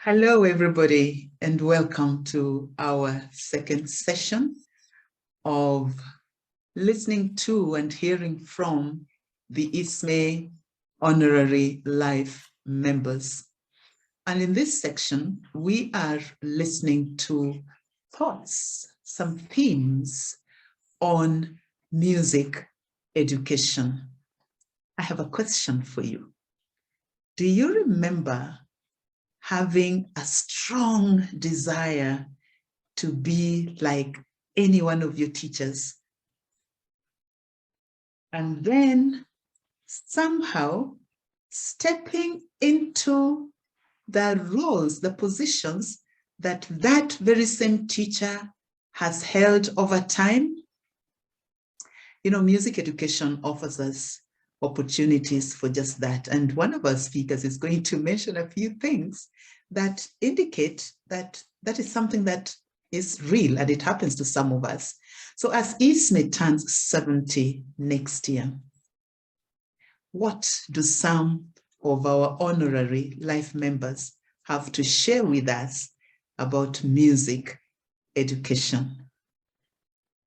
Hello, everybody, and welcome to our second session of listening to and hearing from the Isme Honorary Life Members. And in this section, we are listening to thoughts, some themes on music education. I have a question for you. Do you remember having a strong desire to be like any one of your teachers? And then somehow stepping into the roles, the positions that very same teacher has held over time. You know, music education offers us opportunities for just that. And one of our speakers is going to mention a few things that indicate that that is something that is real and it happens to some of us. So as Isme turns 70 next year, what do some of our honorary life members have to share with us about music education?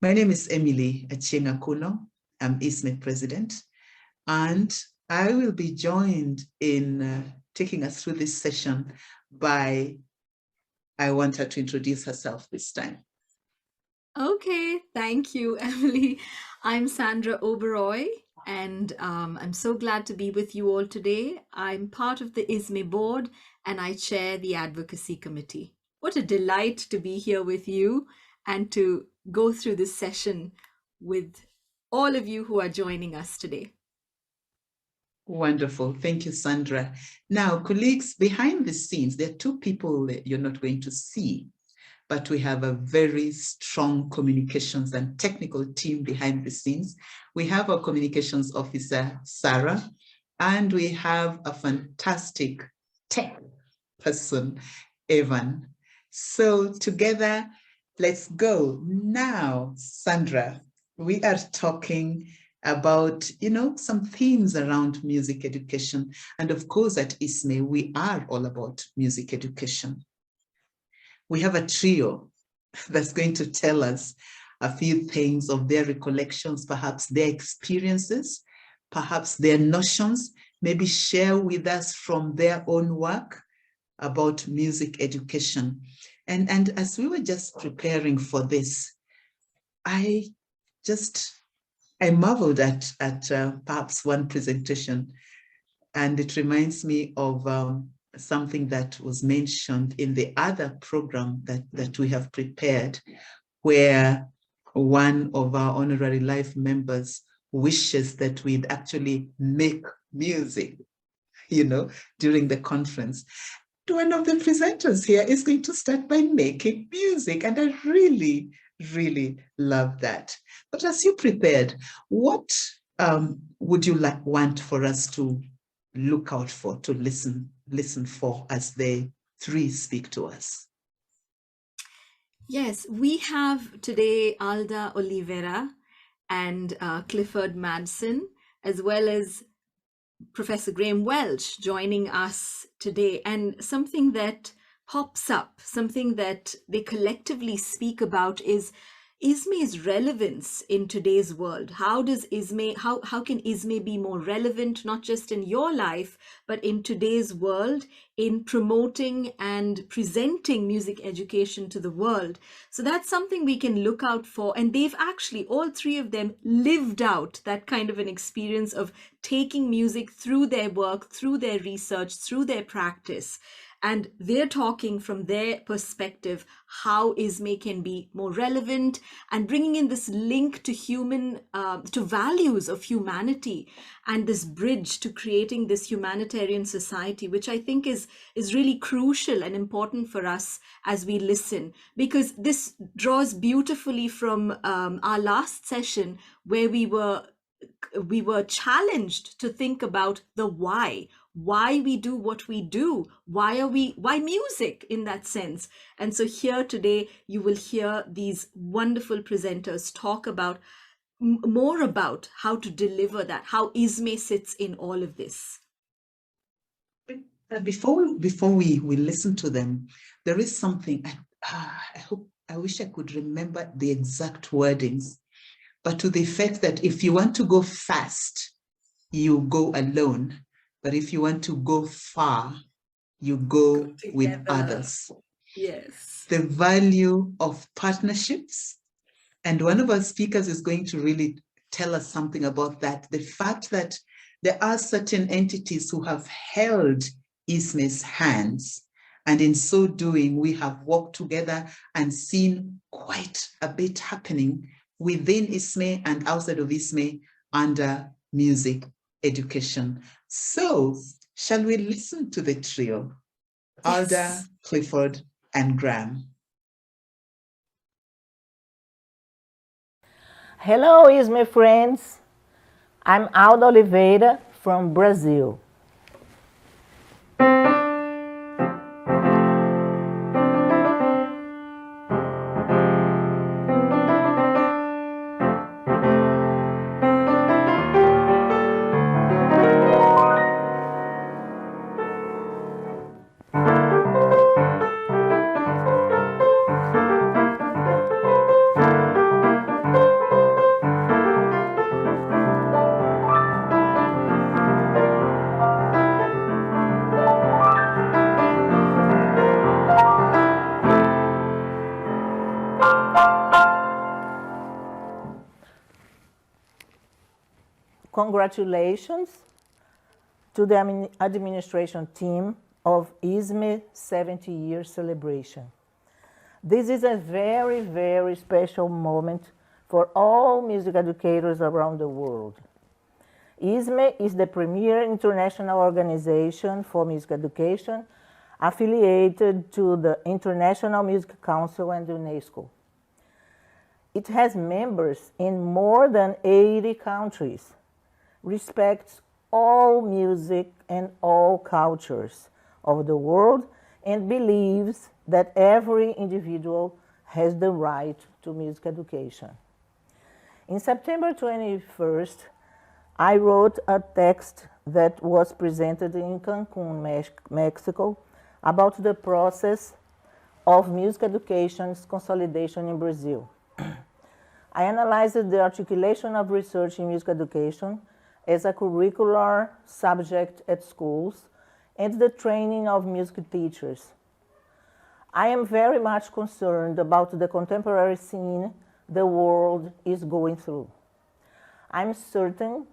My name is Emily Akuno. I'm Isme president, and I will be joined in taking us through this session by, I want her to introduce herself this time. Okay, thank you, Emily. I'm Sandra Oberoi, and I'm so glad to be with you all today. I'm part of the Isme board, and I chair the Advocacy Committee. What a delight to be here with you and to go through this session with all of you who are joining us today. Wonderful. Thank you, Sandra. Now, colleagues, behind the scenes, there are two people that you're not going to see, but we have a very strong communications and technical team behind the scenes. We have our communications officer, Sarah, and we have a fantastic tech person, Evan. So together, let's go. Now, Sandra, we are talking about, some themes around music education. And of course, at Isme, we are all about music education. We have a trio that's going to tell us a few things of their recollections, perhaps their experiences, perhaps their notions, maybe share with us from their own work about music education. And as we were just preparing for this, I marveled at perhaps one presentation, and it reminds me of something that was mentioned in the other program that we have prepared, where one of our honorary life members wishes that we'd actually make music, during the conference. One of the presenters here is going to start by making music, and I really, really love that. But as you prepared, what would you want for us to look out for, to listen for as they three speak to us? Yes, we have today Alda, Oliviera, and Clifford Madsen, as well as Professor Graham Welch joining us today. And something that pops up, something that they collectively speak about is Isme's relevance in today's world. How can Isme be more relevant, not just in your life, but in today's world, in promoting and presenting music education to the world? So that's something we can look out for. And they've actually, all three of them, lived out that kind of an experience of taking music through their work, through their research, through their practice. And they're talking from their perspective how Isme can be more relevant and bringing in this link to to values of humanity and this bridge to creating this humanitarian society, which I think is really crucial and important for us as we listen, because this draws beautifully from our last session where we were challenged to think about the why we do what we do, why music in that sense. And so here today you will hear these wonderful presenters talk about more about how to deliver that, how Isme sits in all of this. Before we listen to them, there is something, I wish I could remember the exact wordings, but to the effect that if you want to go fast, you go alone. But if you want to go far, you go with others. Yes. The value of partnerships. And one of our speakers is going to really tell us something about that. The fact that there are certain entities who have held Isme's hands. And in so doing, we have worked together and seen quite a bit happening within Isme and outside of Isme under music education. So shall we listen to the trio? Alda, Yes. Clifford, and Graham. Hello, Isme friends. I'm Alda Oliviera from Brazil. Congratulations to the administration team of Isme 70-year celebration. This is a very, very special moment for all music educators around the world. Isme is the premier international organization for music education affiliated to the International Music Council and UNESCO. It has members in more than 80 countries, respects all music and all cultures of the world, and believes that every individual has the right to music education. In September 21st, I wrote a text that was presented in Cancun, Mexico, about the process of music education's consolidation in Brazil. I analyzed the articulation of research in music education as a curricular subject at schools and the training of music teachers. I am very much concerned about the contemporary scene the world is going through. I'm certain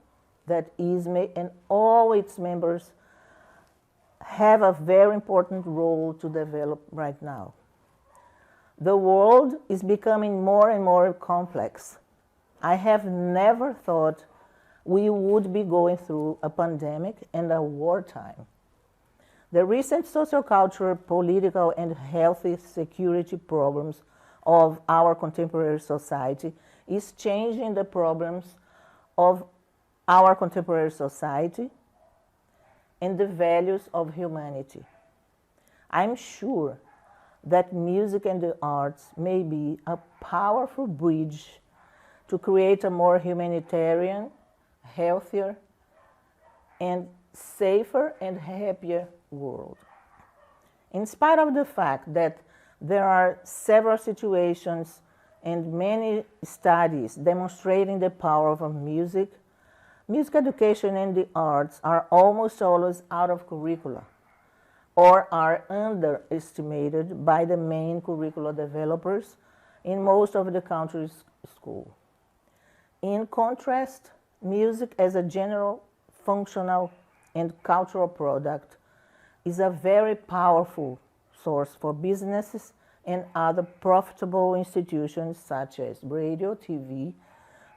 that Isme and all its members have a very important role to develop right now. The world is becoming more and more complex. I have never thought we would be going through a pandemic and a wartime. The recent social, cultural, political, and health security problems of our contemporary society is changing the problems of our contemporary society and the values of humanity. I'm sure that music and the arts may be a powerful bridge to create a more humanitarian, healthier, and safer and happier world. In spite of the fact that there are several situations and many studies demonstrating the power of music, music education and the arts are almost always out of curricula or are underestimated by the main curricular developers in most of the country's schools. In contrast, music as a general, functional, and cultural product is a very powerful source for businesses and other profitable institutions such as radio, TV,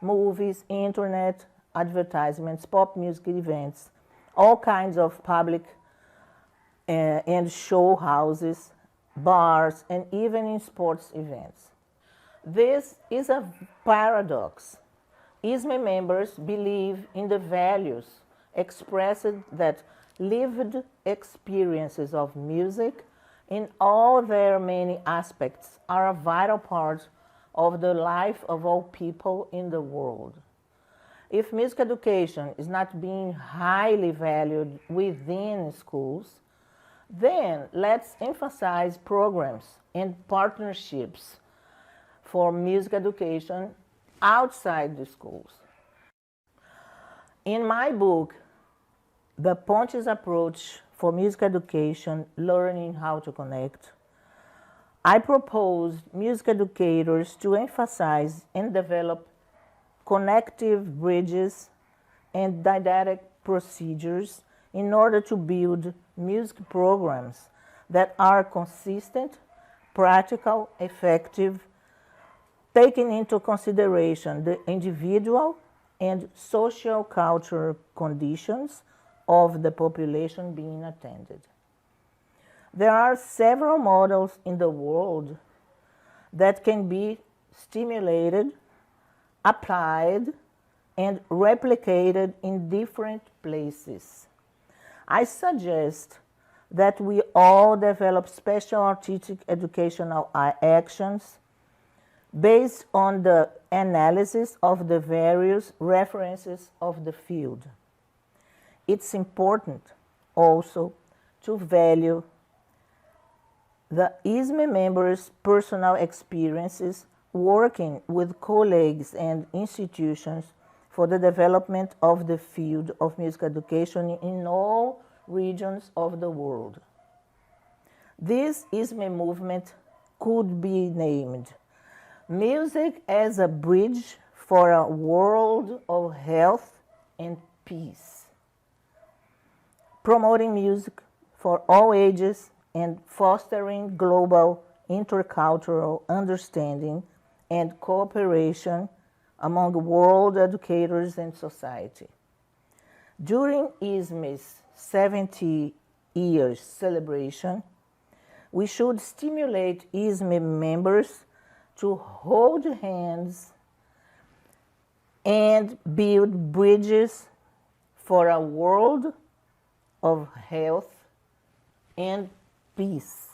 movies, internet, advertisements, pop music events, all kinds of public and show houses, bars, and even in sports events. This is a paradox. Isme members believe in the values expressed that lived experiences of music in all their many aspects are a vital part of the life of all people in the world. If music education is not being highly valued within schools, Then let's emphasize programs and partnerships for music education outside the schools. In my book, The Pontes Approach for Music Education, Learning How to Connect, I proposed music educators to emphasize and develop connective bridges and didactic procedures in order to build music programs that are consistent, practical, effective, taking into consideration the individual and social cultural conditions of the population being attended. There are several models in the world that can be stimulated, applied, and replicated in different places. I suggest that we all develop special artistic educational actions based on the analysis of the various references of the field. It's important also to value the Isme members' personal experiences working with colleagues and institutions for the development of the field of music education in all regions of the world. This Isme movement could be named Music as a Bridge for a World of Health and Peace, promoting music for all ages and fostering global intercultural understanding and cooperation among world educators and society. During Isme's 70 years celebration, we should stimulate Isme members to hold hands and build bridges for a world of health and peace.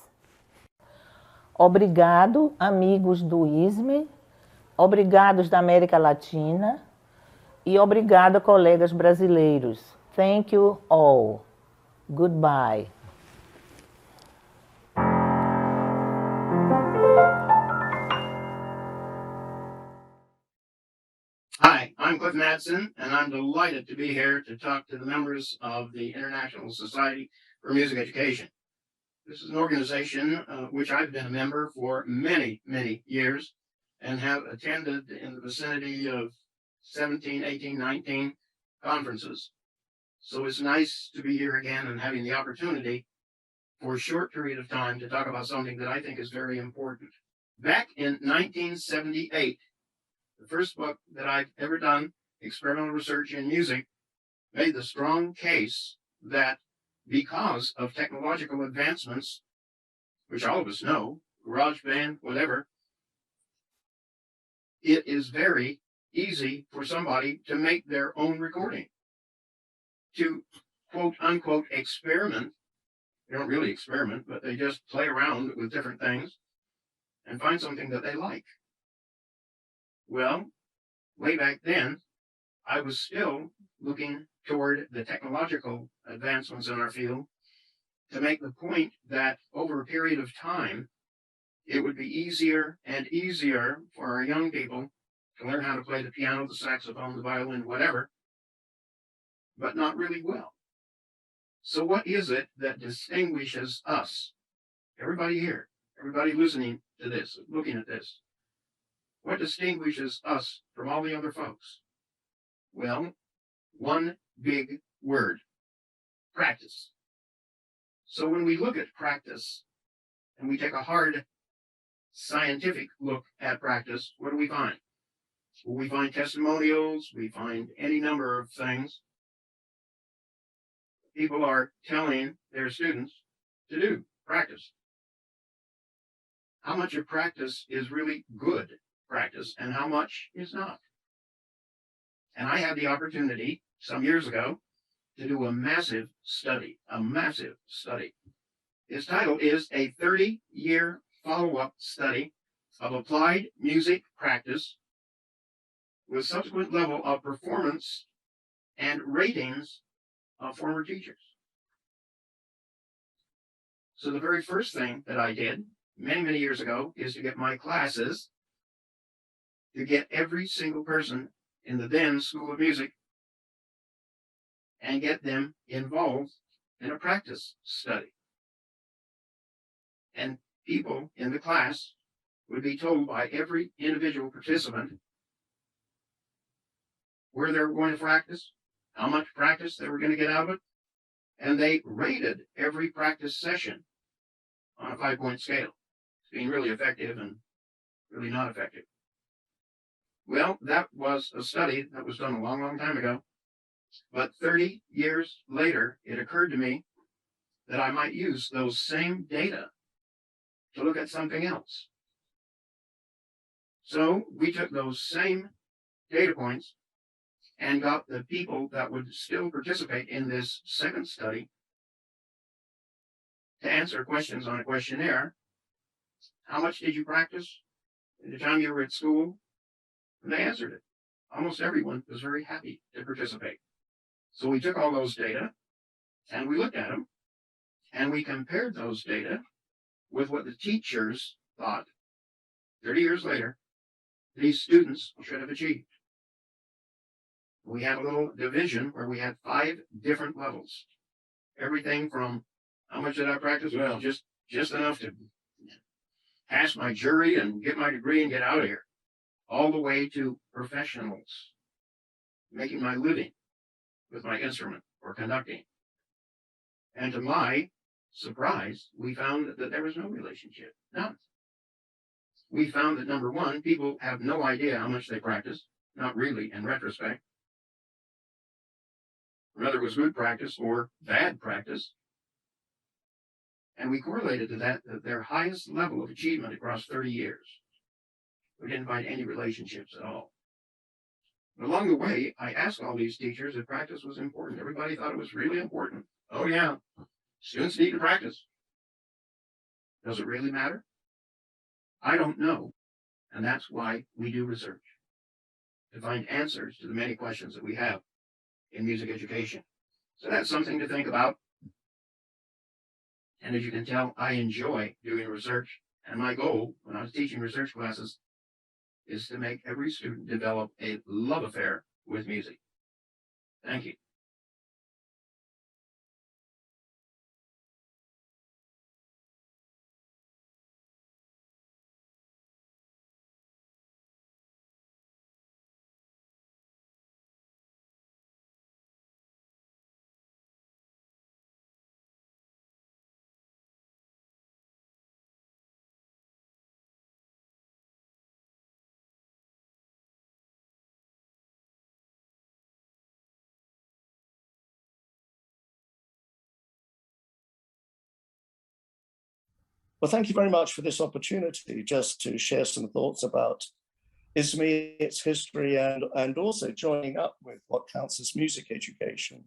Obrigado, amigos do Isme, obrigados da América Latina e obrigado, colegas brasileiros. Thank you all. Goodbye. Hi, I'm Clifford Madsen, and I'm delighted to be here to talk to the members of the International Society for Music Education. This is an organization which I've been a member for many, many years and have attended in the vicinity of 17, 18, 19 conferences. So it's nice to be here again and having the opportunity for a short period of time to talk about something that I think is very important. Back in 1978, the first book that I've ever done, experimental research in music, made the strong case that because of technological advancements, which all of us know, GarageBand, whatever, it is very easy for somebody to make their own recording, to quote unquote experiment. They don't really experiment, but they just play around with different things and find something that they like. Well, way back then, I was still looking toward the technological advancements in our field to make the point that over a period of time, it would be easier and easier for our young people to learn how to play the piano, the saxophone, the violin, whatever, but not really well. So what is it that distinguishes us, everybody here, everybody listening to this, looking at this, what distinguishes us from all the other folks? Well, one big word: practice. So when we look at practice and we take a hard scientific look at practice, what do we find? Well, we find testimonials, we find any number of things. People are telling their students to do practice. How much of practice is really good practice and how much is not? And I had the opportunity some years ago to do a massive study. Its title is a 30-year follow-up study of applied music practice with subsequent level of performance and ratings of former teachers. So the very first thing that I did many, many years ago is to get my classes, to get every single person in the then School of Music and get them involved in a practice study. And people in the class would be told by every individual participant where they were going to practice, how much practice they were going to get out of it, and they rated every practice session on a 5-point scale, being really effective and really not effective. Well, that was a study that was done a long, long time ago. But 30 years later, it occurred to me that I might use those same data to look at something else. So we took those same data points and got the people that would still participate in this second study to answer questions on a questionnaire. How much did you practice at the time you were at school? And they answered it. Almost everyone was very happy to participate. So we took all those data and we looked at them and we compared those data with what the teachers thought 30 years later these students should have achieved. We had a little division where we had 5 different levels. Everything from how much did I practice? Well, just enough to pass my jury and get my degree and get out of here. All the way to professionals, making my living with my instrument or conducting. And to my surprise, we found that there was no relationship, none. We found that, number one, people have no idea how much they practice, not really in retrospect. Whether it was good practice or bad practice. And we correlated to that their highest level of achievement across 30 years. We didn't find any relationships at all. But along the way, I asked all these teachers if practice was important. Everybody thought it was really important. Oh yeah, students need to practice. Does it really matter? I don't know. And that's why we do research, to find answers to the many questions that we have in music education. So that's something to think about. And as you can tell, I enjoy doing research. And my goal when I was teaching research classes is to make every student develop a love affair with music. Thank you. Well, thank you very much for this opportunity just to share some thoughts about Isme, its history, and also joining up with what counts as music education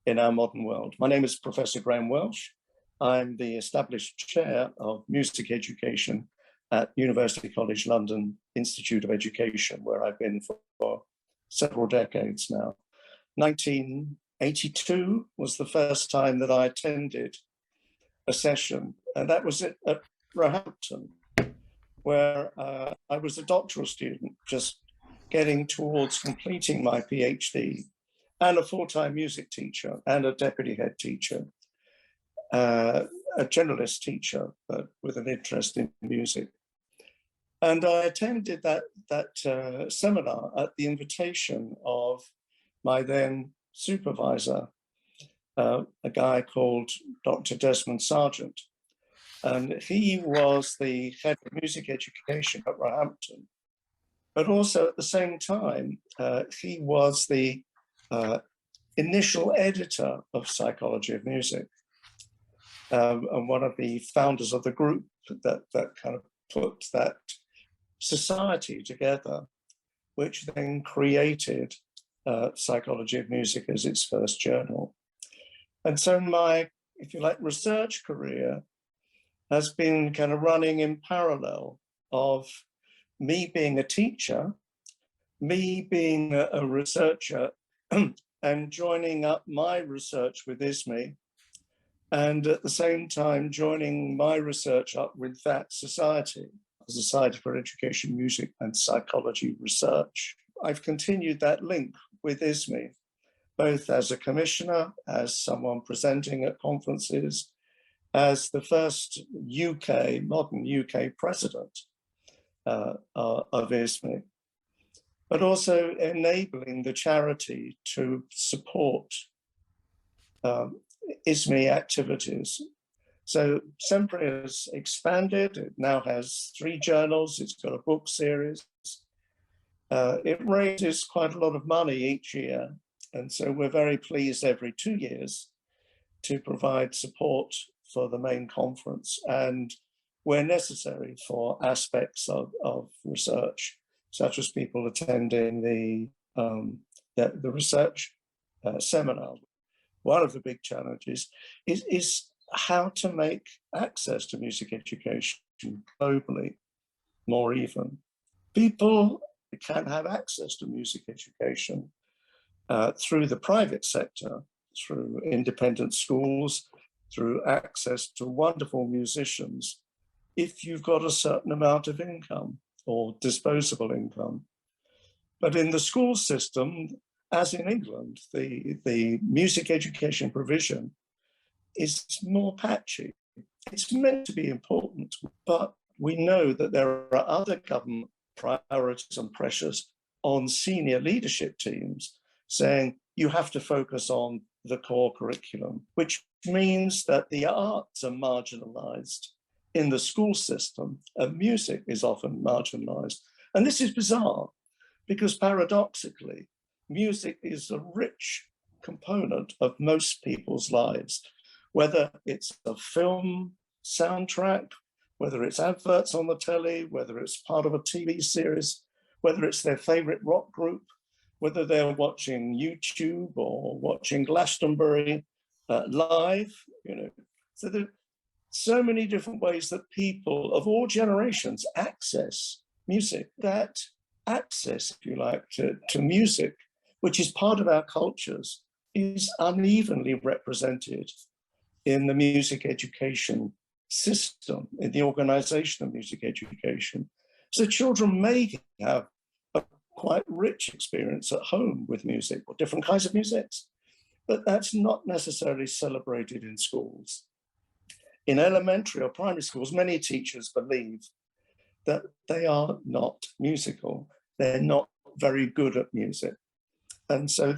in our modern world. My name is Professor Graham Welch. I'm the established chair of music education at University College London Institute of Education, where I've been for several decades now. 1982 was the first time that I attended a session, and that was at Roehampton, where I was a doctoral student, just getting towards completing my PhD, and a full-time music teacher, and a deputy head teacher, a generalist teacher, but with an interest in music. And I attended that seminar at the invitation of my then supervisor, a guy called Dr. Desmond Sargent. And he was the head of music education at Roehampton. But also at the same time, he was the initial editor of Psychology of Music, and one of the founders of the group that kind of put that society together, which then created Psychology of Music as its first journal. And so my, if you like, research career has been kind of running in parallel of me being a teacher, me being a researcher, and joining up my research with Isme, and at the same time joining my research up with that society, the Society for Education, Music and Psychology Research. I've continued that link with Isme, both as a commissioner, as someone presenting at conferences, as the first modern UK president of Isme, but also enabling the charity to support Isme activities. So SEMPRE has expanded. It now has 3 journals. It's got a book series. It raises quite a lot of money each year. And so we're very pleased every 2 years to provide support for the main conference and where necessary for aspects of research, such as people attending the research seminar. One of the big challenges is how to make access to music education globally more even. People can have access to music education through the private sector, through independent schools, through access to wonderful musicians, if you've got a certain amount of income or disposable income. But in the school system, as in England, the music education provision is more patchy. It's meant to be important, but we know that there are other government priorities and pressures on senior leadership teams saying you have to focus on the core curriculum, which means that the arts are marginalized in the school system and music is often marginalized. And this is bizarre because paradoxically, music is a rich component of most people's lives, whether it's a film soundtrack, whether it's adverts on the telly, whether it's part of a TV series, whether it's their favorite rock group, whether they're watching YouTube or watching Glastonbury live, So there are so many different ways that people of all generations access music. That access, if you like, to music, which is part of our cultures, is unevenly represented in the music education system, in the organization of music education. So children may have a quite rich experience at home with music or different kinds of musics, but that's not necessarily celebrated in schools. In elementary or primary schools, many teachers believe that they are not musical. They're not very good at music. And so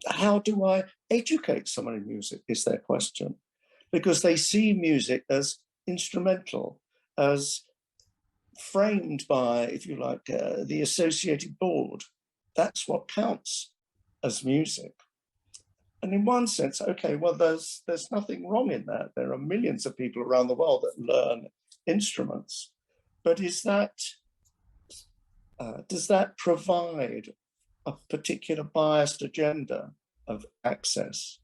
how do I educate someone in music is their question, because they see music as instrumental, as framed by, if you like, the associated board. That's what counts as music. And in one sense, okay, well, there's nothing wrong in that. There are millions of people around the world that learn instruments. But is that, does that provide a particular biased agenda of access?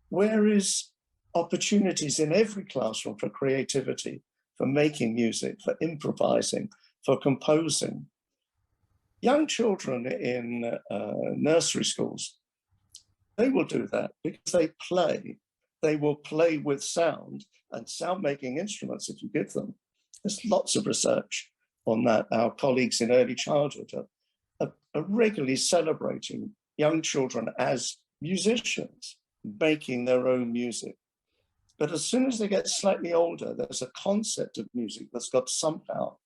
Where is opportunities in every classroom for creativity, for making music, for improvising, for composing? Young children in nursery schools, they will do that because they play. They will play with sound and sound-making instruments if you give them. There's lots of research on that. Our colleagues in early childhood are regularly celebrating young children as musicians, making their own music. But as soon as they get slightly older, there's a concept of music that's got somehow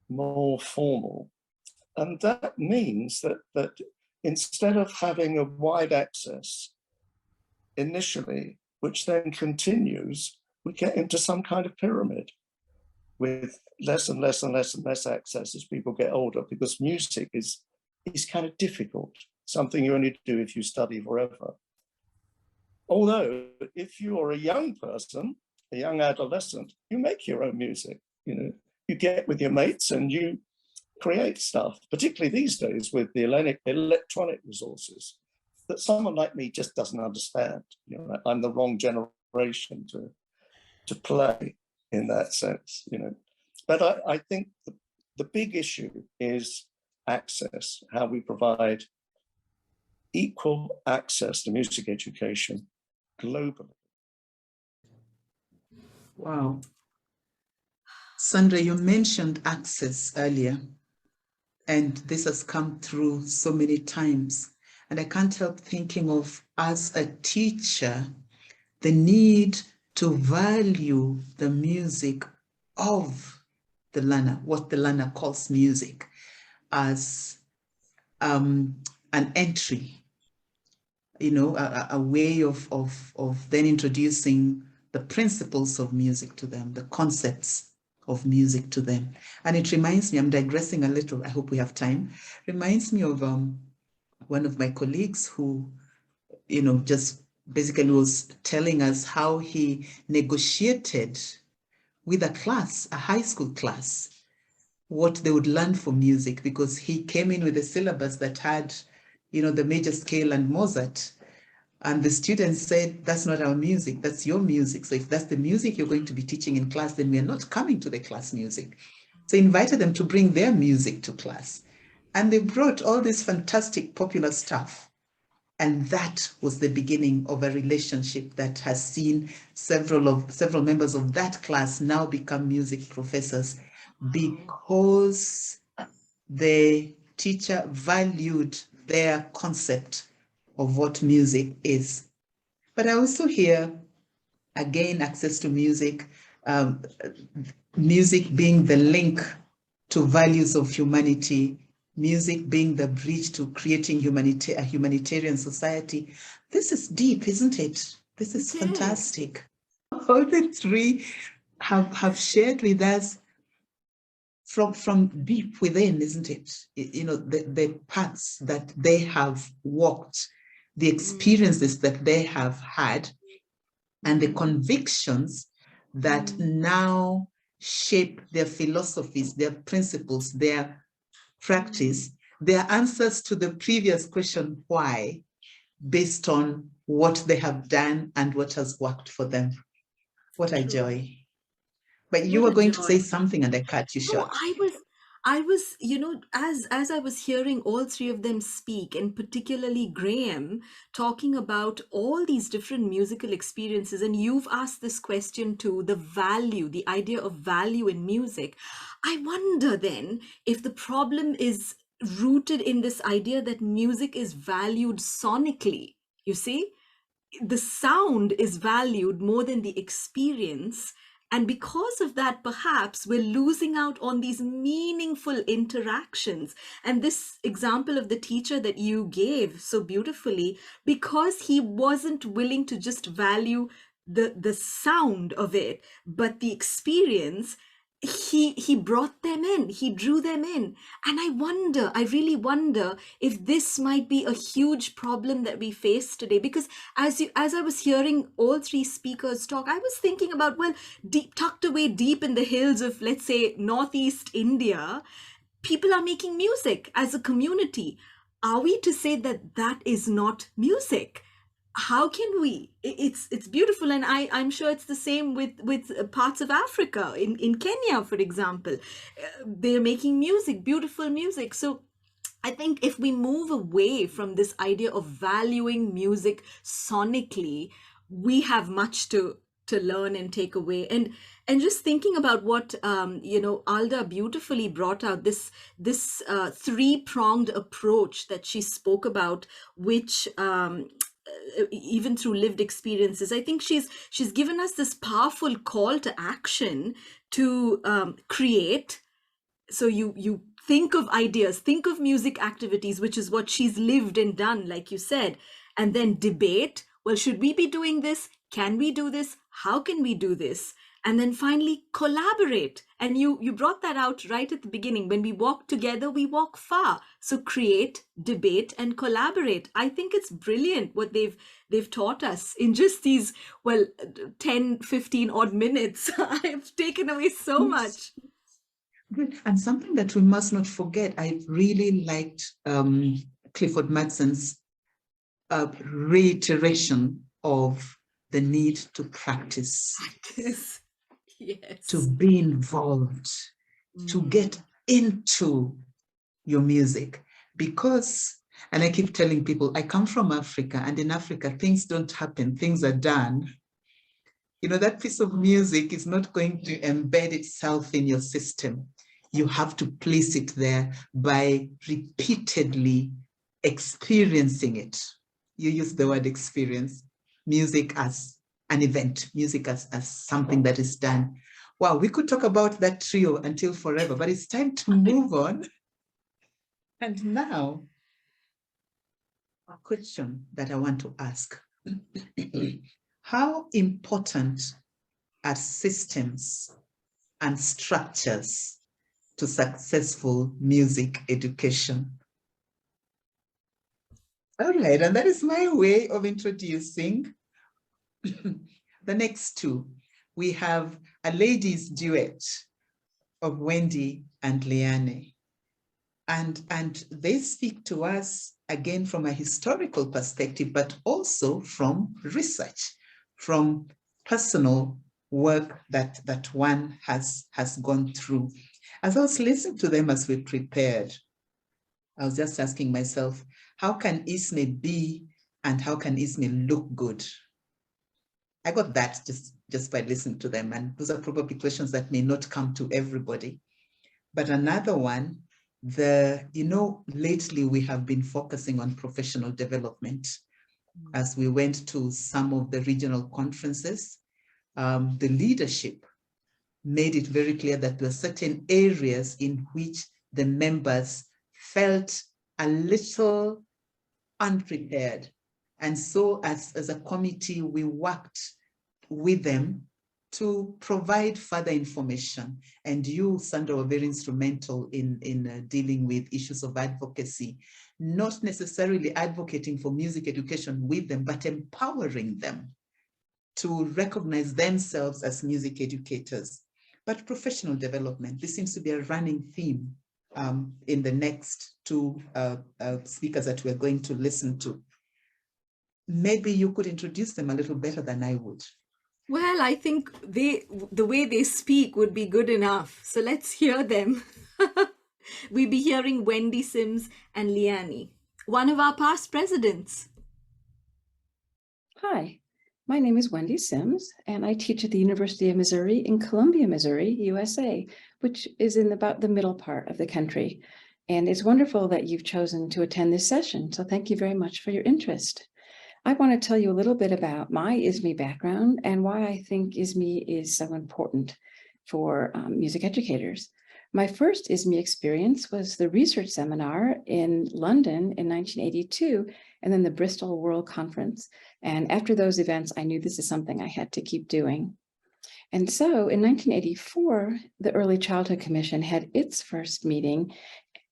more formal. And that means that instead of having a wide access initially, which then continues, we get into some kind of pyramid with less and less and less and less access as people get older, because music is kind of difficult, something you only do if you study forever. Although if you're a young person, a young adolescent, you make your own music. You get with your mates and you create stuff, particularly these days with the electronic resources that someone like me just doesn't understand. I'm the wrong generation to play in that sense. But I think the big issue is access, how we provide equal access to music education globally. Wow. Sandra, you mentioned access earlier, and this has come through so many times. And I can't help thinking of, as a teacher, the need to value the music of the learner, what the learner calls music, as an entry, a way of then introducing the principles of music to them, the concepts of music to them. And it reminds me, I'm digressing a little, I hope we have time, reminds me of one of my colleagues who, just basically was telling us how he negotiated with a class, a high school class, what they would learn for music, because he came in with a syllabus that had, the major scale and Mozart. And the students said, that's not our music, that's your music. So if that's the music you're going to be teaching in class, then we are not coming to the class music. So he invited them to bring their music to class. And they brought all this fantastic popular stuff. And that was the beginning of a relationship that has seen several members of that class now become music professors, because the teacher valued their concept of what music is. But I also hear, again, access to music, music being the link to values of humanity, music being the bridge to creating a humanitarian society. This is deep, isn't it? This is fantastic. All the three have shared with us from deep within, isn't it? The paths that they have walked, the experiences that they have had, and the convictions that now shape their philosophies, their principles, their practice, their answers to the previous question, why, based on what they have done and what has worked for them. What a joy. But you were going to say something and I cut you short. I was, as I was hearing all three of them speak, and particularly Graham talking about all these different musical experiences, and you've asked this question too, the value, the idea of value in music. I wonder then if the problem is rooted in this idea that music is valued sonically. You see, the sound is valued more than the experience. And because of that, perhaps we're losing out on these meaningful interactions. And this example of the teacher that you gave so beautifully, because he wasn't willing to just value the sound of it, but the experience, he brought them in, he drew them in. And I really wonder if this might be a huge problem that we face today, because as I was hearing all three speakers talk, I was thinking about, well, tucked away deep in the hills of, let's say, Northeast India, people are making music as a community. Are we to say that that is not music? How can we? It's beautiful, and I'm sure it's the same with parts of Africa, in Kenya, for example. They're making music, beautiful music. So I think if we move away from this idea of valuing music sonically, we have much to learn and take away. And just thinking about what Alda beautifully brought out, this three-pronged approach that she spoke about, which even through lived experiences, I think she's given us this powerful call to action to create. So you think of ideas, think of music activities, which is what she's lived and done, like you said, and then debate. Well, should we be doing this? Can we do this? How can we do this? And then finally collaborate. And you brought that out right at the beginning. When we walk together, we walk far. So create, debate, and collaborate. I think it's brilliant what they've taught us in just these, 10, 15 odd minutes. I've taken away so much. Good. And something that we must not forget, I really liked Clifford Madsen's reiteration of the need to practice. Yes. To be involved, to get into your music. Because, and I keep telling people, I come from Africa, and in Africa, things don't happen, things are done. You know, that piece of music is not going to embed itself in your system. You have to place it there by repeatedly experiencing it. You use the word experience, music as an event, music as something that is done. Wow, we could talk about that trio until forever, but it's time to move on. And now, a question that I want to ask. How important are systems and structures to successful music education? All right, and that is my way of introducing the next two. We have a ladies' duet of Wendy and Liane. And they speak to us again from a historical perspective, but also from research, from personal work that one has gone through. As I was listening to them as we prepared, I was just asking myself, how can Isme be and how can Isme look good? I got that just by listening to them. And those are probably questions that may not come to everybody. But another one, lately we have been focusing on professional development. As we went to some of the regional conferences, the leadership made it very clear that there were certain areas in which the members felt a little unprepared. And so as a committee, we worked with them to provide further information. And you, Sandra, were very instrumental in dealing with issues of advocacy, not necessarily advocating for music education with them, but empowering them to recognize themselves as music educators. But professional development, this seems to be a running theme in the next two speakers that we're going to listen to. Maybe you could introduce them a little better than I would. Well, I think the way they speak would be good enough. So let's hear them. We'll be hearing Wendy Sims and Liane, one of our past presidents. Hi, my name is Wendy Sims, and I teach at the University of Missouri in Columbia, Missouri, USA, which is in about the middle part of the country. And it's wonderful that you've chosen to attend this session. So thank you very much for your interest. I want to tell you a little bit about my Isme background and why I think Isme is so important for music educators. My first Isme experience was the research seminar in London in 1982, and then the Bristol World Conference. And after those events, I knew this is something I had to keep doing. And so in 1984, the Early Childhood Commission had its first meeting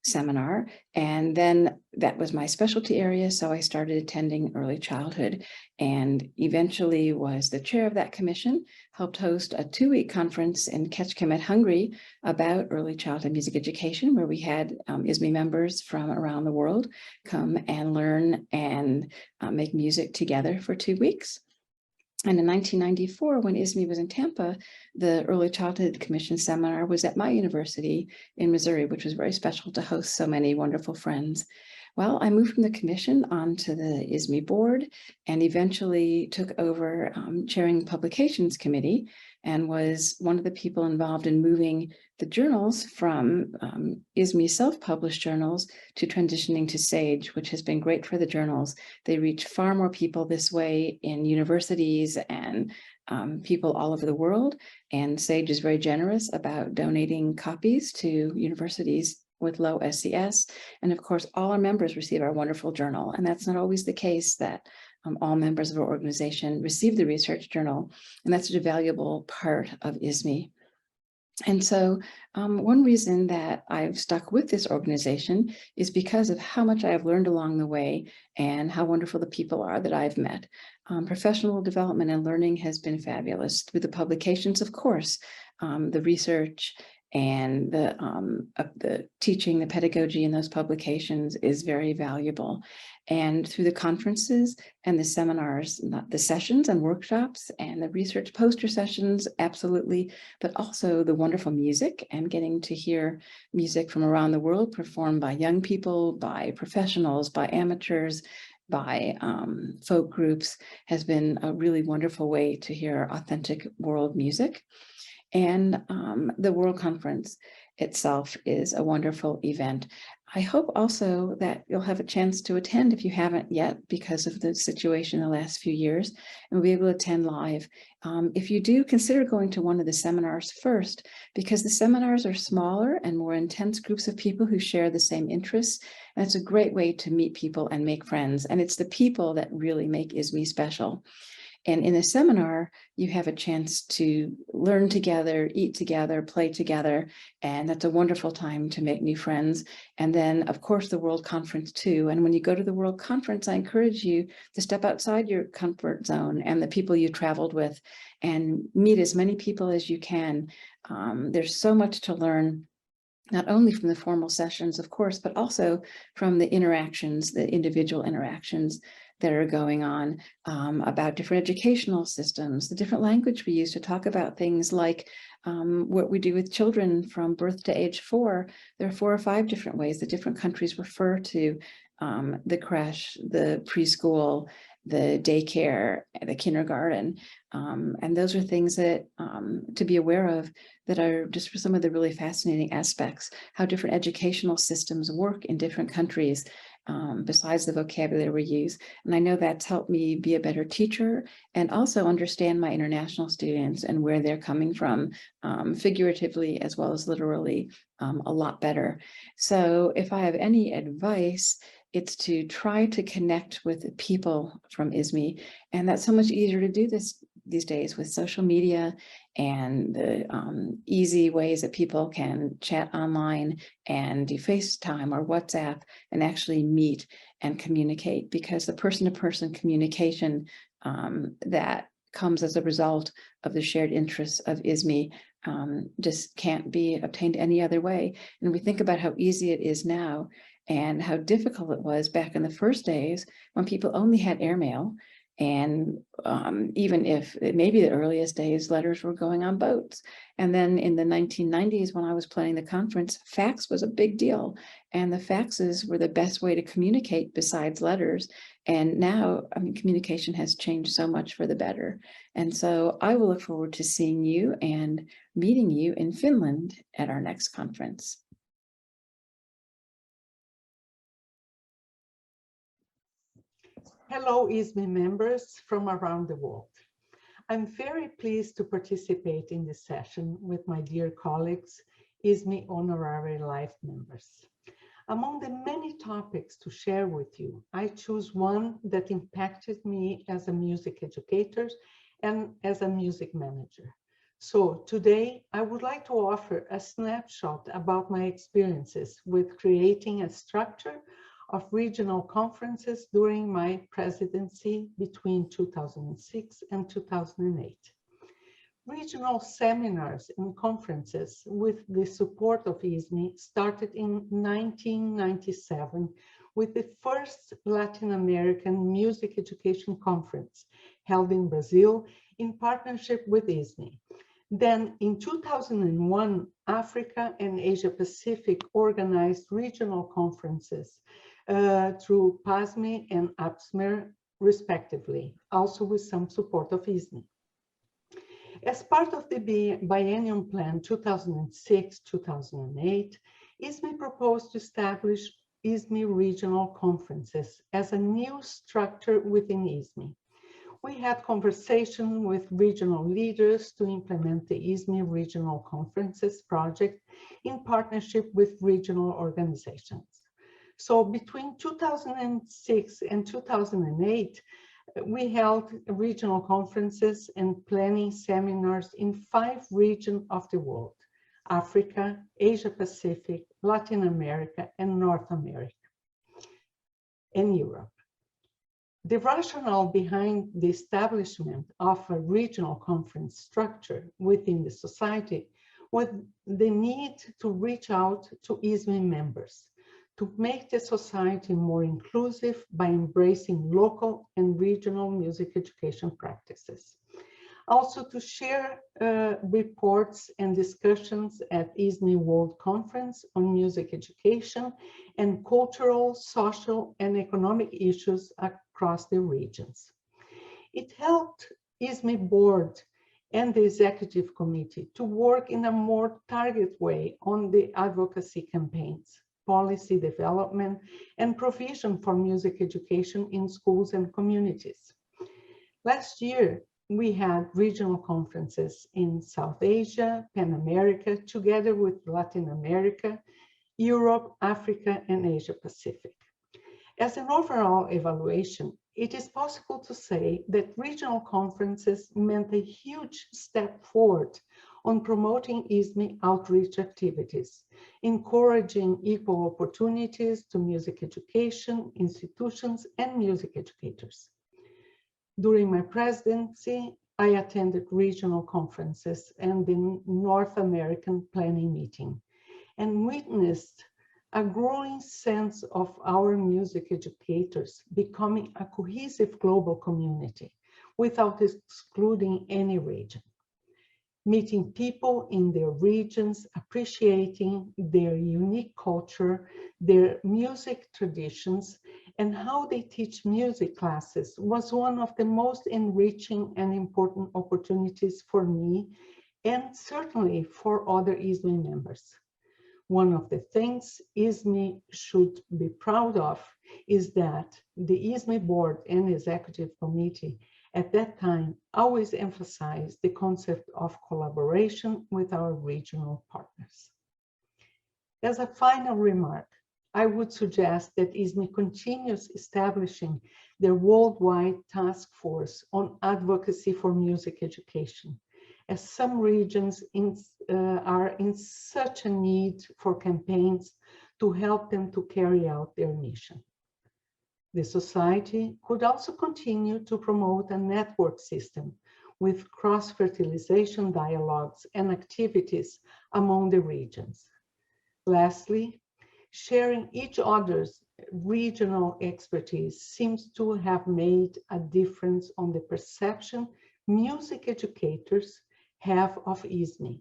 seminar, and then that was my specialty area, so I started attending early childhood and eventually was the chair of that commission, helped host a 2-week conference in Kecskemét, Hungary about early childhood music education, where we had Isme members from around the world come and learn and make music together for 2 weeks. And in 1994, when Isme was in Tampa, the Early Childhood Commission seminar was at my university in Missouri, which was very special to host so many wonderful friends. Well, I moved from the commission onto the Isme board and eventually took over chairing the Publications Committee and was one of the people involved in moving the journals from Isme self-published journals to transitioning to SAGE, which has been great for the journals. They reach far more people this way in universities and people all over the world. And SAGE is very generous about donating copies to universities with low SCS. And of course, all our members receive our wonderful journal. And that's not always the case that all members of our organization receive the research journal. And that's a valuable part of Isme. And so one reason that I've stuck with this organization is because of how much I have learned along the way and how wonderful the people are that I've met. Professional development and learning has been fabulous through the publications, of course, the research and the teaching, the pedagogy in those publications is very valuable. And through the conferences and the seminars, the sessions and workshops and the research poster sessions, absolutely, but also the wonderful music and getting to hear music from around the world performed by young people, by professionals, by amateurs, by folk groups has been a really wonderful way to hear authentic world music. And the World Conference itself is a wonderful event. I hope also that you'll have a chance to attend if you haven't yet because of the situation the last few years, and we'll be able to attend live. If you do, consider going to one of the seminars first, because the seminars are smaller and more intense groups of people who share the same interests. And it's a great way to meet people and make friends. And it's the people that really make ISME special. And in a seminar, you have a chance to learn together, eat together, play together, and that's a wonderful time to make new friends. And then, of course, the World Conference too. And when you go to the World Conference, I encourage you to step outside your comfort zone and the people you traveled with and meet as many people as you can. There's so much to learn, not only from the formal sessions, of course, but also from the interactions, the individual interactions that are going on about different educational systems, the different language we use to talk about things like what we do with children from birth to age 4. There are 4 or 5 different ways that different countries refer to the creche, the preschool, the daycare, the kindergarten. And those are things that to be aware of that are just some of the really fascinating aspects, how different educational systems work in different countries, besides the vocabulary we use. And I know that's helped me be a better teacher and also understand my international students and where they're coming from, figuratively as well as literally, a lot better. So if I have any advice, it's to try to connect with people from ISME. And that's so much easier to do these days with social media and the easy ways that people can chat online and do FaceTime or WhatsApp and actually meet and communicate, because the person-to-person communication that comes as a result of the shared interests of ISME just can't be obtained any other way. And we think about how easy it is now and how difficult it was back in the first days when people only had airmail. And even if maybe the earliest days, letters were going on boats. And then in the 1990s, when I was planning the conference, fax was a big deal. And the faxes were the best way to communicate besides letters. And now, I mean, communication has changed so much for the better. And so I will look forward to seeing you and meeting you in Finland at our next conference. Hello, ISME members from around the world. I'm very pleased to participate in this session with my dear colleagues, ISME Honorary Life Members. Among the many topics to share with you, I choose one that impacted me as a music educator and as a music manager. So today, I would like to offer a snapshot about my experiences with creating a structure of regional conferences during my presidency between 2006 and 2008. Regional seminars and conferences with the support of ISME started in 1997 with the first Latin American Music Education Conference held in Brazil in partnership with ISME. Then in 2001, Africa and Asia Pacific organized regional conferences through PASME and APSMER, respectively, also with some support of ISME. As part of the Biennium Plan 2006-2008, ISME proposed to establish ISME regional conferences as a new structure within ISME. We had conversation with regional leaders to implement the ISME Regional Conferences project in partnership with regional organizations. So between 2006 and 2008, we held regional conferences and planning seminars in 5 regions of the world: Africa, Asia Pacific, Latin America, and North America, and Europe. The rationale behind the establishment of a regional conference structure within the society was the need to reach out to ISME members, to make the society more inclusive by embracing local and regional music education practices. Also to share reports and discussions at Isme World Conference on Music Education and cultural, social, and economic issues across the regions. It helped Isme Board and the Executive Committee to work in a more targeted way on the advocacy campaigns, policy development, and provision for music education in schools and communities. Last year, we had regional conferences in South Asia, Pan America, together with Latin America, Europe, Africa, and Asia Pacific. As an overall evaluation, it is possible to say that regional conferences meant a huge step forward on promoting Isme outreach activities, encouraging equal opportunities to music education, institutions, and music educators. During my presidency, I attended regional conferences and the North American Planning Meeting and witnessed a growing sense of our music educators becoming a cohesive global community without excluding any region. Meeting people in their regions, appreciating their unique culture, their music traditions, and how they teach music classes was one of the most enriching and important opportunities for me and certainly for other Isme members. One of the things Isme should be proud of is that the Isme Board and Executive Committee at that time always emphasized the concept of collaboration with our regional partners. As a final remark, I would suggest that Isme continues establishing their worldwide task force on advocacy for music education, as some regions are in such a need for campaigns to help them to carry out their mission. The society could also continue to promote a network system with cross-fertilization dialogues and activities among the regions. Lastly, sharing each other's regional expertise seems to have made a difference on the perception music educators have of Isme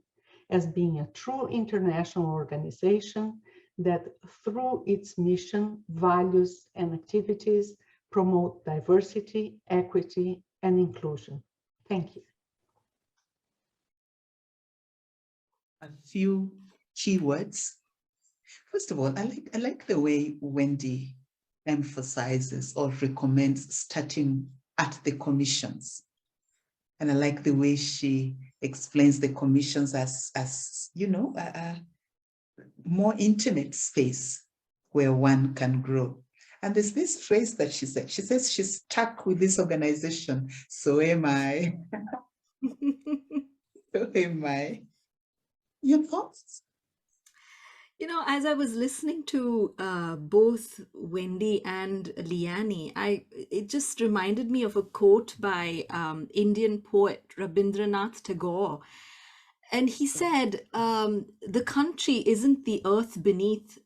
as being a true international organization that through its mission, values, and activities promote diversity, equity, and inclusion. Thank you. A few keywords. First of all, I like the way Wendy emphasizes or recommends starting at the commissions. And I like the way she explains the commissions as you know, a more intimate space where one can grow. And there's this phrase that she says she's stuck with this organization. So am I. So am I. Your thoughts? You know, as I was listening to both Wendy and Liane, it just reminded me of a quote by Indian poet Rabindranath Tagore. And he said, the country isn't the earth beneath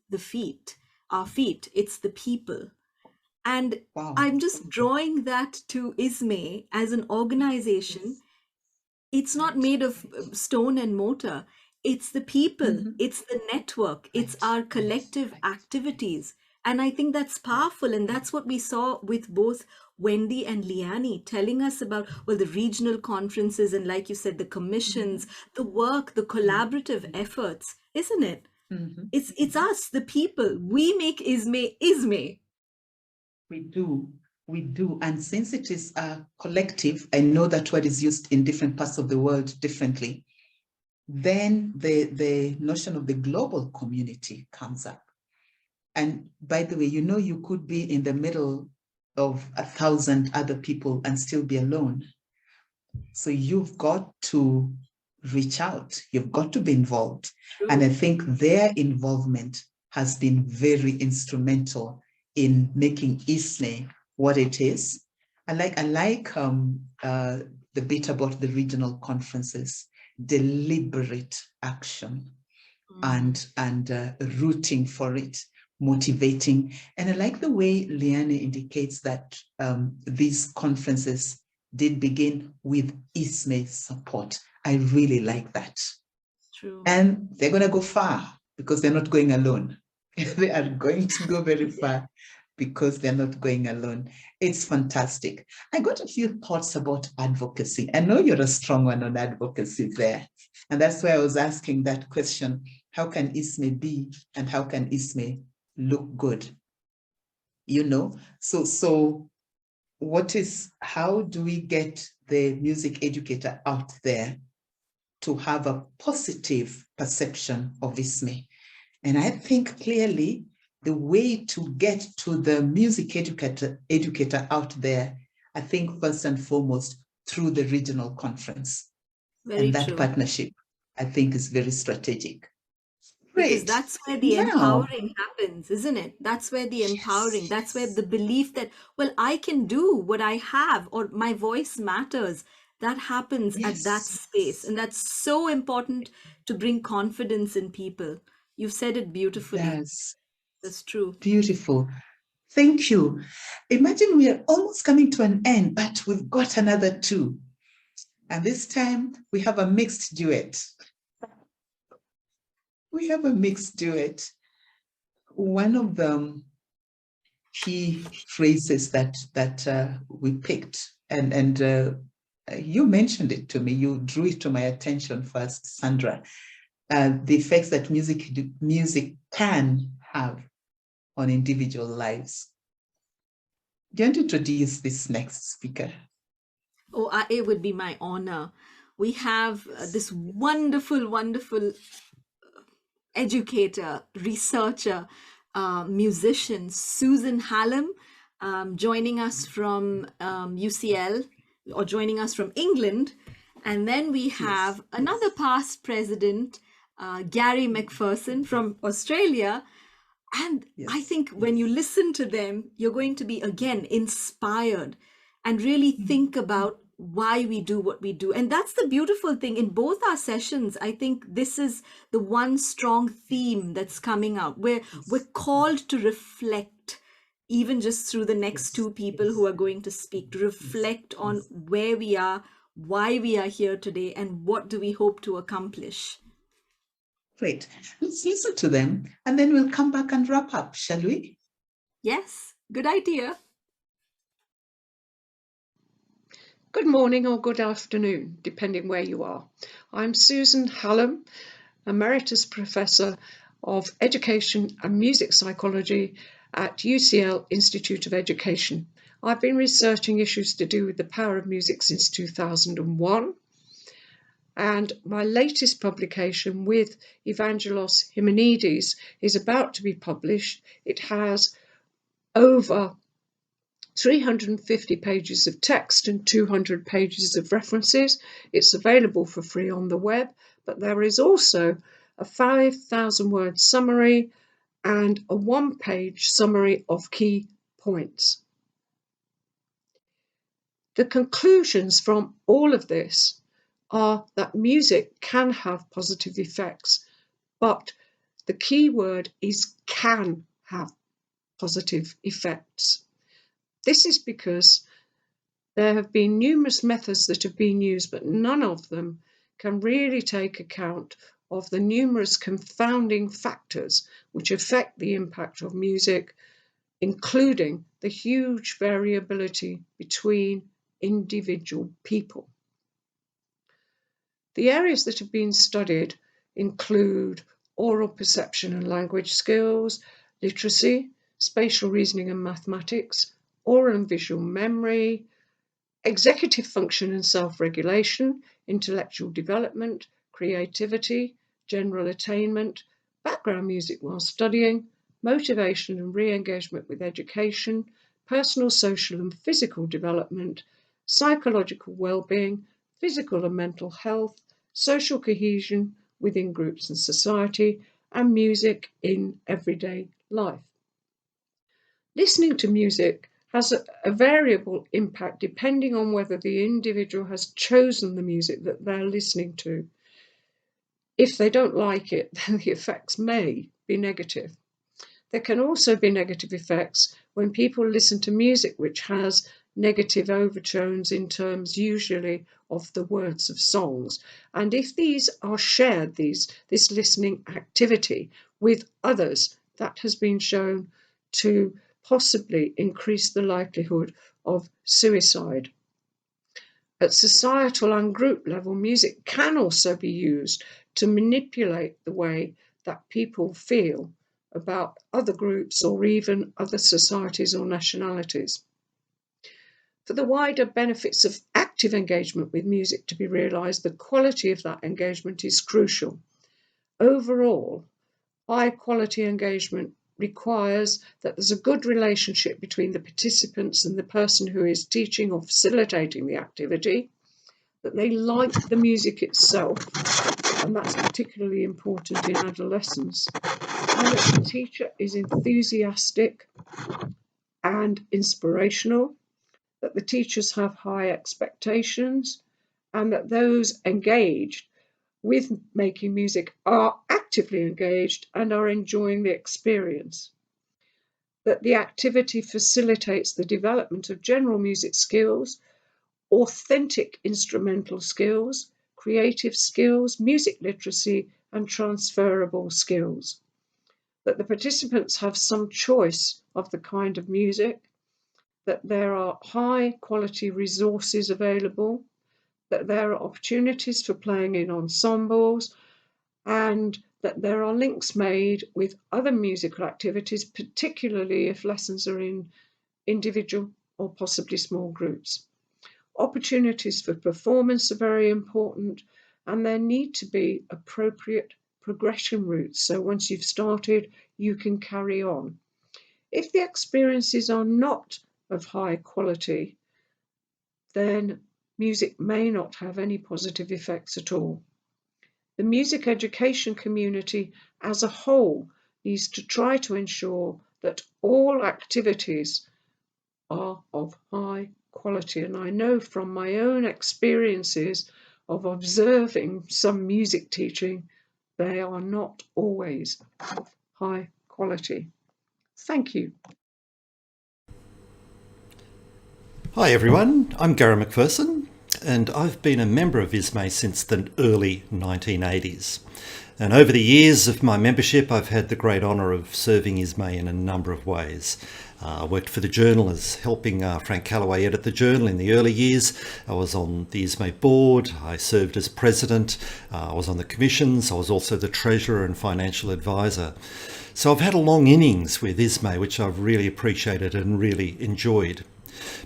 our feet, it's the people. And Wow. I'm just drawing that to Isme as an organization. It's not made of stone and mortar. It's the people, it's the network, it's our collective activities. And I think that's powerful. And that's what we saw with both Wendy and Liane telling us about, well, the regional conferences and, like you said, the commissions, the work, the collaborative efforts, isn't it? It's us, the people. We make Isme Isme. We do. And since it is a collective, I know that word is used in different parts of the world differently. Then the notion of the global community comes up. And by the way, you know, you could be in the middle of 1,000 other people and still be alone. So you've got to reach out. You've got to be involved. True. And I think their involvement has been very instrumental in making Isme what it is. I like the bit about the regional conferences. Deliberate action and rooting for it, motivating. And I like the way Liane indicates that these conferences did begin with Isme support. I really like that. True. And they're going to go far because they're not going alone. They are going to go very far because they're not going alone. It's fantastic. I got a few thoughts about advocacy. I know you're a strong one on advocacy there. And that's why I was asking that question. How can Isme be and how can Isme look good? You know, so how do we get the music educator out there to have a positive perception of Isme? And I think clearly the way to get to the music educator out there, I think first and foremost through the regional conference. Very and that true. partnership, I think, is very strategic. Because Great. that's where the Now, empowering happens, isn't it? That's where the empowering, that's where the belief that, well, I can do what I have, or my voice matters, that happens at that yes, space. And that's so important to bring confidence in people. You've said it beautifully. that's That's true. beautiful. Thank you. Imagine we are almost coming to an end, but we've got another two. And this time we have a mixed duet. We have a mixed duet. One of the key phrases that we picked, and you mentioned it to me, you drew it to my attention first, Sandra, the effects that music can have on individual lives. Do you want to introduce this next speaker? Oh, it would be my honor. We have this wonderful, wonderful educator, researcher, musician, Susan Hallam, joining us from UCL, or joining us from England. And then we have another past president, Gary McPherson from Australia. And I think when you listen to them, you're going to be, again, inspired and really think about why we do what we do. And that's the beautiful thing in both our sessions. I think this is the one strong theme that's coming out, where we're called to reflect, even just through the next two people who are going to speak, to reflect on where we are, why we are here today, and what do we hope to accomplish. Great. Let's listen to them, and then we'll come back and wrap up, shall we? Yes, good idea. Good morning or good afternoon, depending where you are. I'm Susan Hallam, Emeritus Professor of Education and Music Psychology at UCL Institute of Education. I've been researching issues to do with the power of music since 2001. And my latest publication with Evangelos Himenides is about to be published. It has over 350 pages of text and 200 pages of references. It's available for free on the web, but there is also a 5,000 word summary and a one-page summary of key points. The conclusions from all of this are that music can have positive effects, but the key word is can have positive effects. This is because there have been numerous methods that have been used, but none of them can really take account of the numerous confounding factors which affect the impact of music, including the huge variability between individual people. The areas that have been studied include oral perception and language skills, literacy, spatial reasoning and mathematics, oral and visual memory, executive function and self-regulation, intellectual development, creativity, general attainment, background music while studying, motivation and re-engagement with education, personal, social and physical development, psychological well-being, physical and mental health, social cohesion within groups and society, and music in everyday life. Listening to music has a variable impact depending on whether the individual has chosen the music that they're listening to. If they don't like it, then the effects may be negative. There can also be negative effects when people listen to music which has negative overtones in terms usually of the words of songs. And if these are shared, this listening activity with others, that has been shown to possibly increase the likelihood of suicide. At societal and group level, music can also be used to manipulate the way that people feel about other groups or even other societies or nationalities. For the wider benefits of active engagement with music to be realised, the quality of that engagement is crucial. Overall, high quality engagement requires that there's a good relationship between the participants and the person who is teaching or facilitating the activity, that they like the music itself, and that's particularly important in adolescence, and that the teacher is enthusiastic and inspirational, that the teachers have high expectations, and that those engaged with making music are actively engaged and are enjoying the experience. That the activity facilitates the development of general music skills, authentic instrumental skills, creative skills, music literacy, and transferable skills. That the participants have some choice of the kind of music, that there are high quality resources available, that there are opportunities for playing in ensembles, and that there are links made with other musical activities, particularly if lessons are in individual or possibly small groups. Opportunities for performance are very important, and there need to be appropriate progression routes. So once you've started, you can carry on. If the experiences are not of high quality, then music may not have any positive effects at all. The music education community as a whole needs to try to ensure that all activities are of high quality. And I know from my own experiences of observing some music teaching, they are not always of high quality. Thank you. Hi everyone, I'm Gary McPherson, and I've been a member of Isme since the early 1980s. And over the years of my membership, I've had the great honour of serving Isme in a number of ways. I worked for the Journal as helping Frank Callaway edit the Journal in the early years. I was on the Isme board, I served as president, I was on the commissions, I was also the treasurer and financial advisor. So I've had a long innings with Isme, which I've really appreciated and really enjoyed.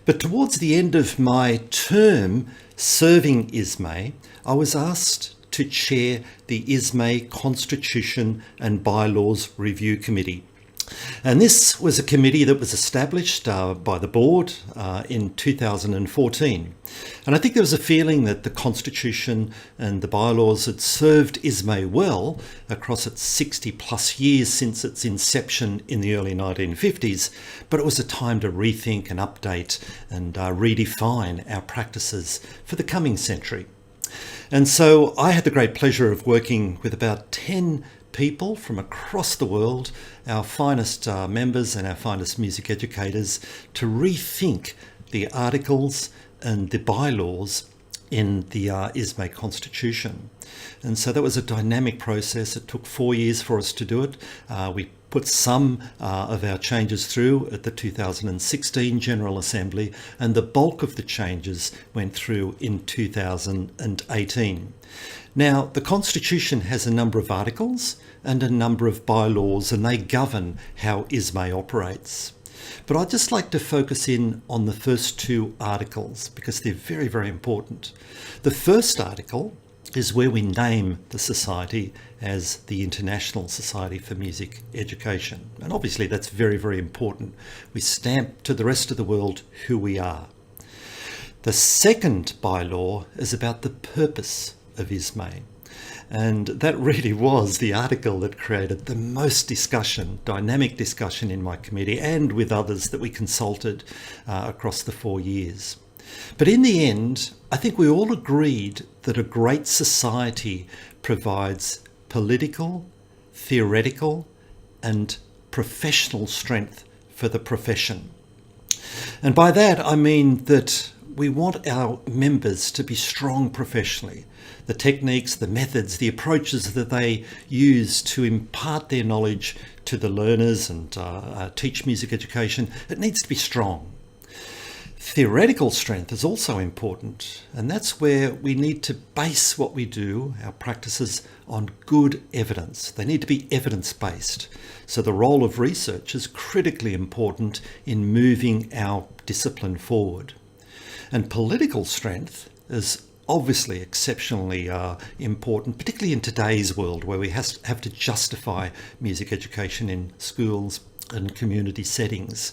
But towards the end of my term serving Isme, I was asked to chair the Isme Constitution and Bylaws Review Committee. And this was a committee that was established by the board in 2014. And I think there was a feeling that the Constitution and the bylaws had served Isme well across its 60 plus years since its inception in the early 1950s, but it was a time to rethink and update and redefine our practices for the coming century. And so I had the great pleasure of working with about 10 people from across the world, our finest members and our finest music educators, to rethink the articles and the bylaws in the Isme Constitution. And so that was a dynamic process. It took 4 years for us to do it. We put some of our changes through at the 2016 General Assembly, and the bulk of the changes went through in 2018. Now, the Constitution has a number of articles and a number of bylaws, and they govern how Isme operates. But I'd just like to focus in on the first two articles because they're very, very important. The first article is where we name the society as the International Society for Music Education. And obviously that's very, very important. We stamp to the rest of the world who we are. The second bylaw is about the purpose of Isme. And that really was the article that created the most discussion, dynamic discussion in my committee and with others that we consulted across the 4 years. But in the end, I think we all agreed that a great society provides political, theoretical, and professional strength for the profession. And by that, I mean that we want our members to be strong professionally. The techniques, the methods, the approaches that they use to impart their knowledge to the learners and teach music education, it needs to be strong. Theoretical strength is also important, and that's where we need to base what we do, our practices, on good evidence. They need to be evidence-based. So the role of research is critically important in moving our discipline forward. And political strength is obviously exceptionally important, particularly in today's world where we have to justify music education in schools and community settings.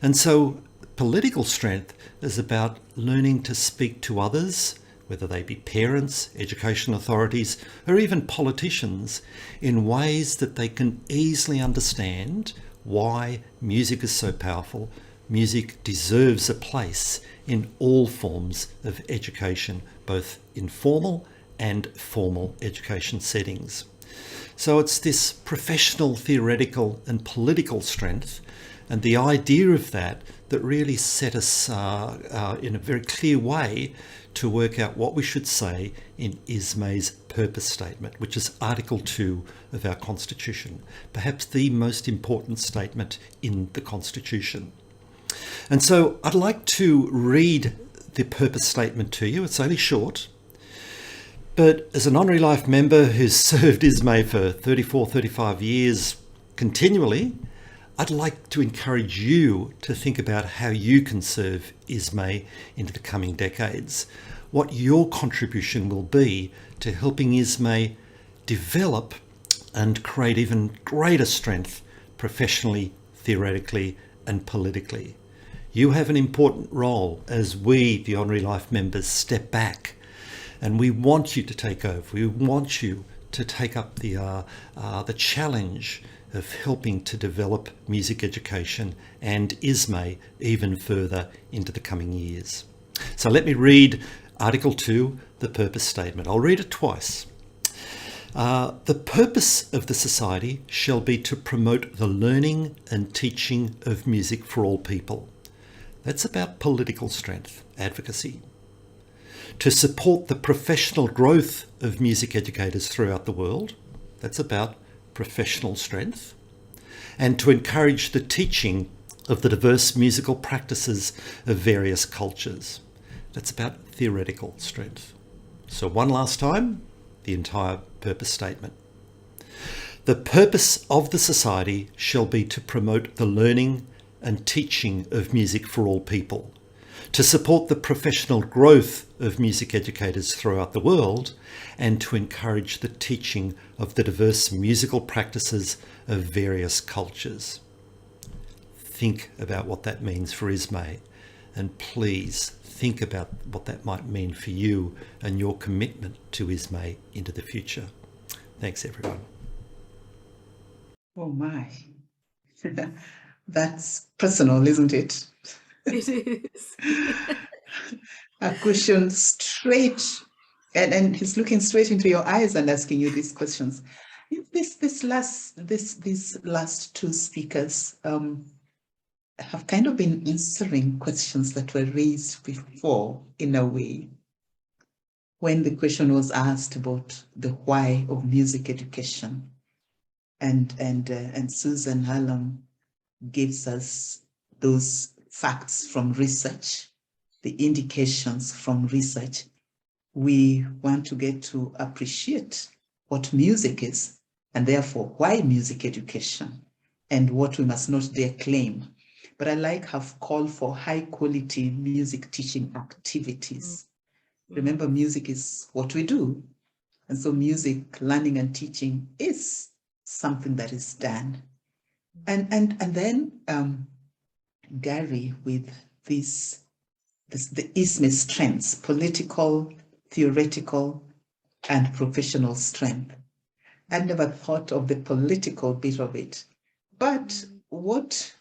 And so political strength is about learning to speak to others, whether they be parents, education authorities, or even politicians, in ways that they can easily understand why music is so powerful. Music deserves a place in all forms of education, both informal and formal education settings. So it's this professional, theoretical and political strength and the idea of that really set us in a very clear way to work out what we should say in Isme's purpose statement, which is Article 2 of our Constitution, perhaps the most important statement in the Constitution. And so I'd like to read the purpose statement to you. It's only short, but as an Honorary Life member who's served Isme for 35 years continually, I'd like to encourage you to think about how you can serve Isme into the coming decades, what your contribution will be to helping Isme develop and create even greater strength professionally, theoretically and politically. You have an important role as we, the Honorary Life members, step back, and we want you to take over. We want you to take up the challenge of helping to develop music education and Isme even further into the coming years. So let me read Article 2, the purpose statement. I'll read it twice. The purpose of the Society shall be to promote the learning and teaching of music for all people. That's about political strength, advocacy. To support the professional growth of music educators throughout the world. That's about professional strength. And to encourage the teaching of the diverse musical practices of various cultures. That's about theoretical strength. So one last time, the entire purpose statement. The purpose of the Society shall be to promote the learning and teaching of music for all people, to support the professional growth of music educators throughout the world, and to encourage the teaching of the diverse musical practices of various cultures. Think about what that means for Isme, and please think about what that might mean for you and your commitment to Isme into the future. Thanks, everyone. Oh my, that's personal, isn't it? It is. A question straight, and he's looking straight into your eyes and asking you these questions. These last two speakers have kind of been answering questions that were raised before, in a way. When the question was asked about the why of music education, and Susan Hallam gives us those facts from research, the indications from research. We want to get to appreciate what music is, and therefore why music education, and what we must not dare claim. But I like her call for high quality music teaching activities. Remember, music is what we do. And so music learning and teaching is something that is done. And then Gary with the Isme strengths, political, theoretical, and professional strength. I never thought of the political bit of it. But what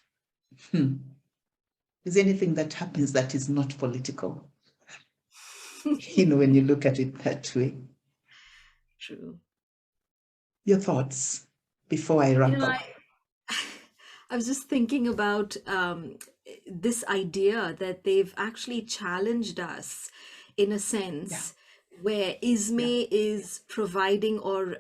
is anything that happens that is not political? When you look at it that way. True. Your thoughts before I wrap up? I was just thinking about this idea that they've actually challenged us in a sense where Isme is providing, or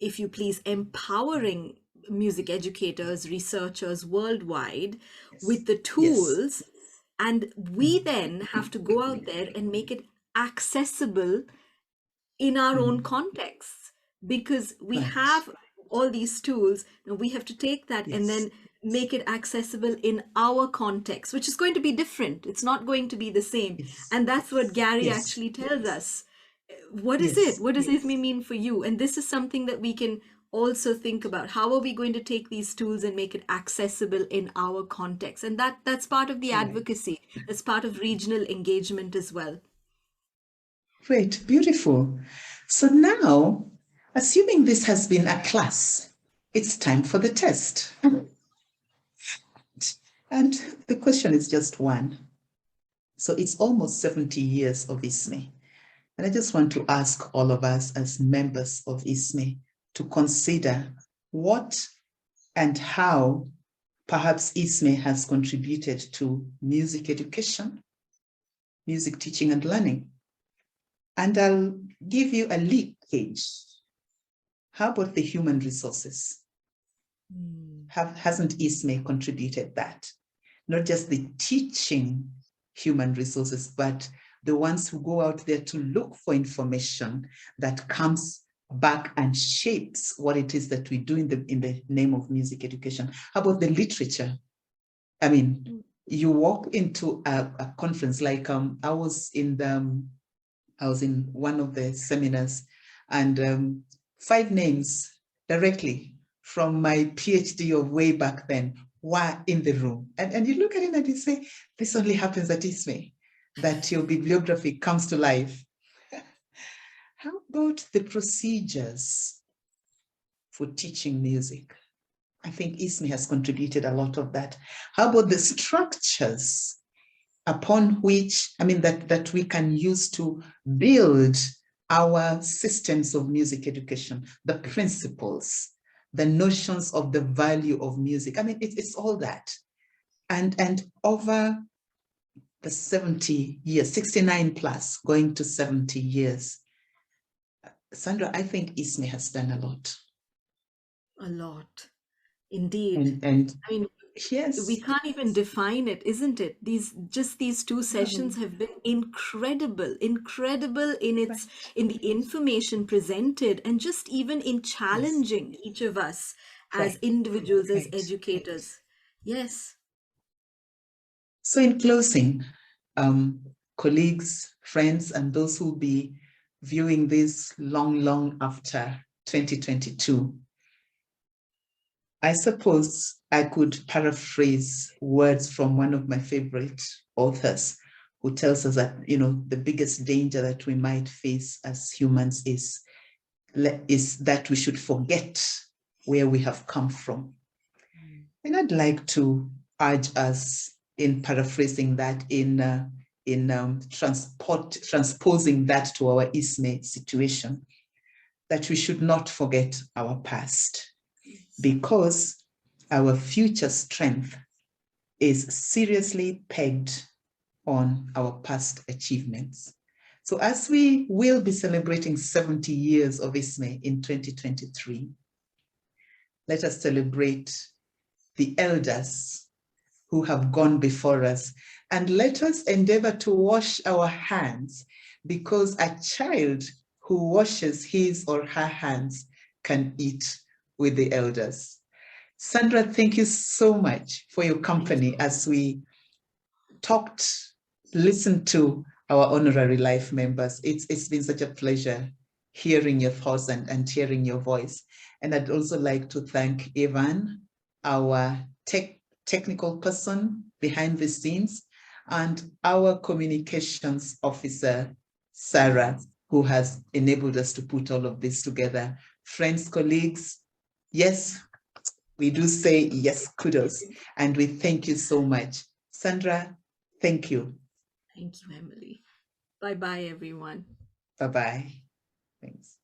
if you please, empowering music educators, researchers worldwide with the tools. And we then have to go out there and make it accessible in our own context, because we have all these tools. Now we have to take that and then make it accessible in our context, which is going to be different. It's not going to be the same. And that's what Gary actually tells us. What is it? What does Isme mean for you? And this is something that we can also think about. How are we going to take these tools and make it accessible in our context? And that's part of the advocacy. That's part of regional engagement as well. Great, beautiful. So now, assuming this has been a class, it's time for the test. And the question is just one. So it's almost 70 years of Isme. And I just want to ask all of us as members of Isme to consider what and how perhaps Isme has contributed to music education, music teaching and learning. And I'll give you a leakage. How about the human resources? Hasn't Isme contributed that? Not just the teaching human resources, but the ones who go out there to look for information that comes back and shapes what it is that we do in the name of music education. How about the literature? I mean, you walk into a conference like I was in one of the seminars, and 5 names directly from my PhD of way back then were in the room. And you look at it and you say, this only happens at Isme, that your bibliography comes to life. How about the procedures for teaching music? I think Isme has contributed a lot of that. How about the structures upon which, that we can use to build our systems of music education, the principles, the notions of the value of music. It's all that. And over the 70 years, 69 plus, going to 70 years, Sandra, I think Isme has done a lot. A lot, indeed. And yes, we can't even define it, isn't it? These 2 sessions have been incredible in the information presented, and just even in challenging each of us as individuals, as educators. Yes. So in closing, colleagues, friends, and those who will be viewing this long after 2022, I suppose I could paraphrase words from one of my favorite authors, who tells us that, the biggest danger that we might face as humans is that we should forget where we have come from. And I'd like to urge us, in paraphrasing that, in transposing that to our Isme situation, that we should not forget our past, because our future strength is seriously pegged on our past achievements. So as we will be celebrating 70 years of Isme in 2023, let us celebrate the elders who have gone before us, and let us endeavor to wash our hands, because a child who washes his or her hands can eat with the elders. Sandra, thank you so much for your company as we listened to our Honorary Life Members. It's been such a pleasure hearing your thoughts and hearing your voice. And I'd also like to thank Evan, our technical person behind the scenes, and our communications officer, Sarah, who has enabled us to put all of this together. Friends, colleagues, yes, we do say yes, kudos, and we thank you so much. Sandra, thank you. Thank you, Emily. Bye-bye, everyone. Bye-bye. Thanks.